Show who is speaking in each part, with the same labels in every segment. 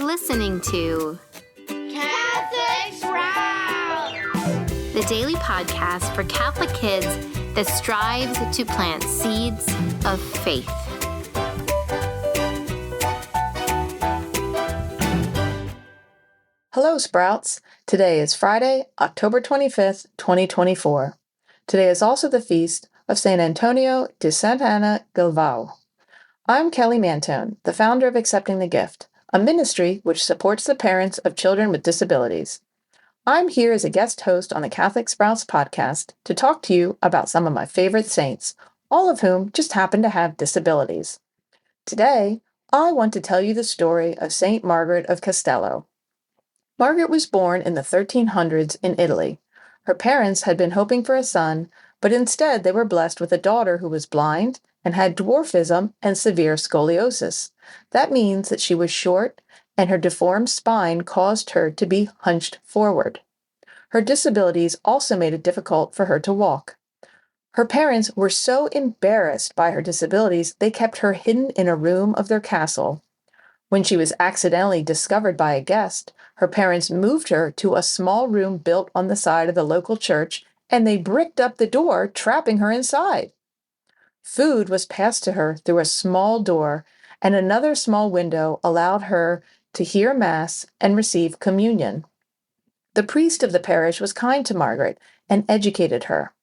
Speaker 1: listening to
Speaker 2: Catholic Sprout,
Speaker 1: the daily podcast for Catholic kids that strives to plant seeds of faith.
Speaker 3: Hello, Sprouts. Today is Friday, October 25th, 2024. Today is also the feast of St. Antonio de Santa Ana Galvão. I'm Kelly Mantoan, the founder of Accepting the Gift, a ministry which supports the parents of children with disabilities. I'm here as a guest host on the Catholic Sprouts podcast to talk to you about some of my favorite saints, all of whom just happen to have disabilities. Today, I want to tell you the story of St. Margaret of Costello. Margaret was born in the 1300s in Italy. Her parents had been hoping for a son, but instead they were blessed with a daughter who was blind and had dwarfism and severe scoliosis. That means that she was short, and her deformed spine caused her to be hunched forward. Her disabilities also made it difficult for her to walk. Her parents were so embarrassed by her disabilities, they kept her hidden in a room of their castle. When she was accidentally discovered by a guest, her parents moved her to a small room built on the side of the local church, and they bricked up the door, trapping her inside. Food was passed to her through a small door, and another small window allowed her to hear Mass and receive communion. The priest of the parish was kind to Margaret and educated her.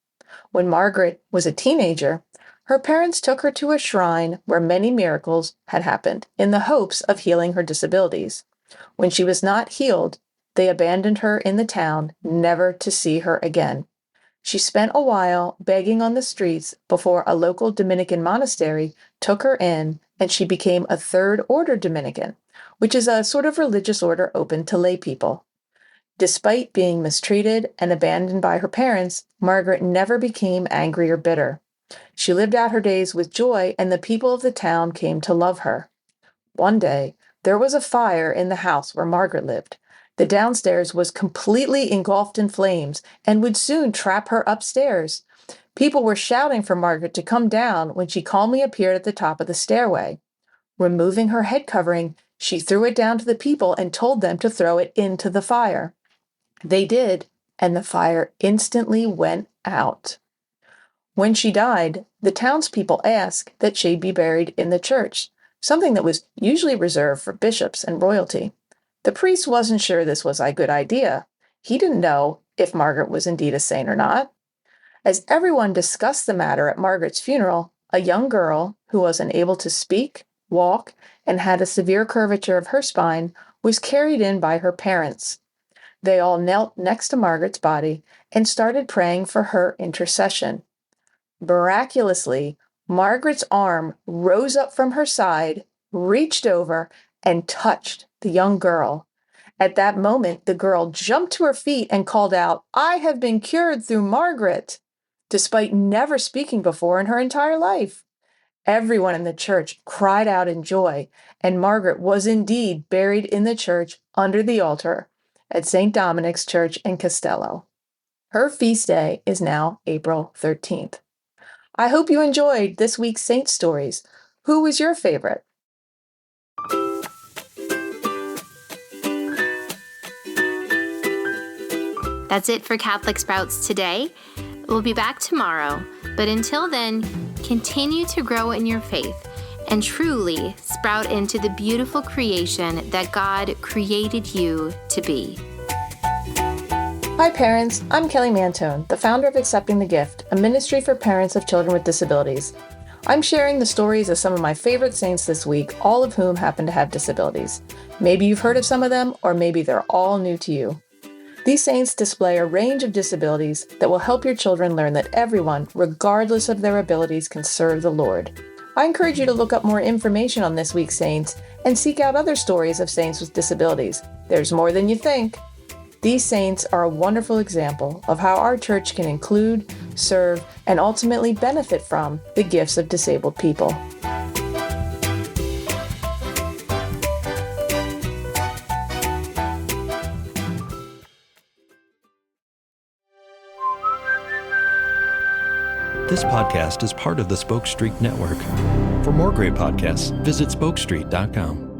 Speaker 3: When Margaret was a teenager, her parents took her to a shrine where many miracles had happened in the hopes of healing her disabilities. When she was not healed, they abandoned her in the town, never to see her again. She spent a while begging on the streets before a local Dominican monastery took her in, and she became a third order Dominican, which is a sort of religious order open to lay people. Despite being mistreated and abandoned by her parents, Margaret never became angry or bitter. She lived out her days with joy, and the people of the town came to love her. One day, there was a fire in the house where Margaret lived. The downstairs was completely engulfed in flames and would soon trap her upstairs. People were shouting for Margaret to come down when she calmly appeared at the top of the stairway. Removing her head covering, she threw it down to the people and told them to throw it into the fire. They did, and the fire instantly went out. When she died, the townspeople asked that she be buried in the church, something that was usually reserved for bishops and royalty. The priest wasn't sure this was a good idea. He didn't know if Margaret was indeed a saint or not. As everyone discussed the matter at Margaret's funeral, a young girl who was unable to speak, walk, and had a severe curvature of her spine was carried in by her parents. They all knelt next to Margaret's body and started praying for her intercession. Miraculously, Margaret's arm rose up from her side, reached over, and touched the young girl. At that moment, the girl jumped to her feet and called out, "I have been cured through Margaret," despite never speaking before in her entire life. Everyone in the church cried out in joy, and Margaret was indeed buried in the church under the altar at St. Dominic's Church in Costello. Her feast day is now April 13th. I hope you enjoyed this week's saint stories. Who was your favorite?
Speaker 1: That's it for Catholic Sprouts today. We'll be back tomorrow, but until then, continue to grow in your faith and truly sprout into the beautiful creation that God created you to be.
Speaker 3: Hi parents, I'm Kelly Mantoan, the founder of Accepting the Gift, a ministry for parents of children with disabilities. I'm sharing the stories of some of my favorite saints this week, all of whom happen to have disabilities. Maybe you've heard of some of them, or maybe they're all new to you. These saints display a range of disabilities that will help your children learn that everyone, regardless of their abilities, can serve the Lord. I encourage you to look up more information on this week's saints and seek out other stories of saints with disabilities. There's more than you think. These saints are a wonderful example of how our church can include, serve, and ultimately benefit from the gifts of disabled people.
Speaker 4: This podcast is part of the Spoke Street Network. For more great podcasts, visit spokestreet.com.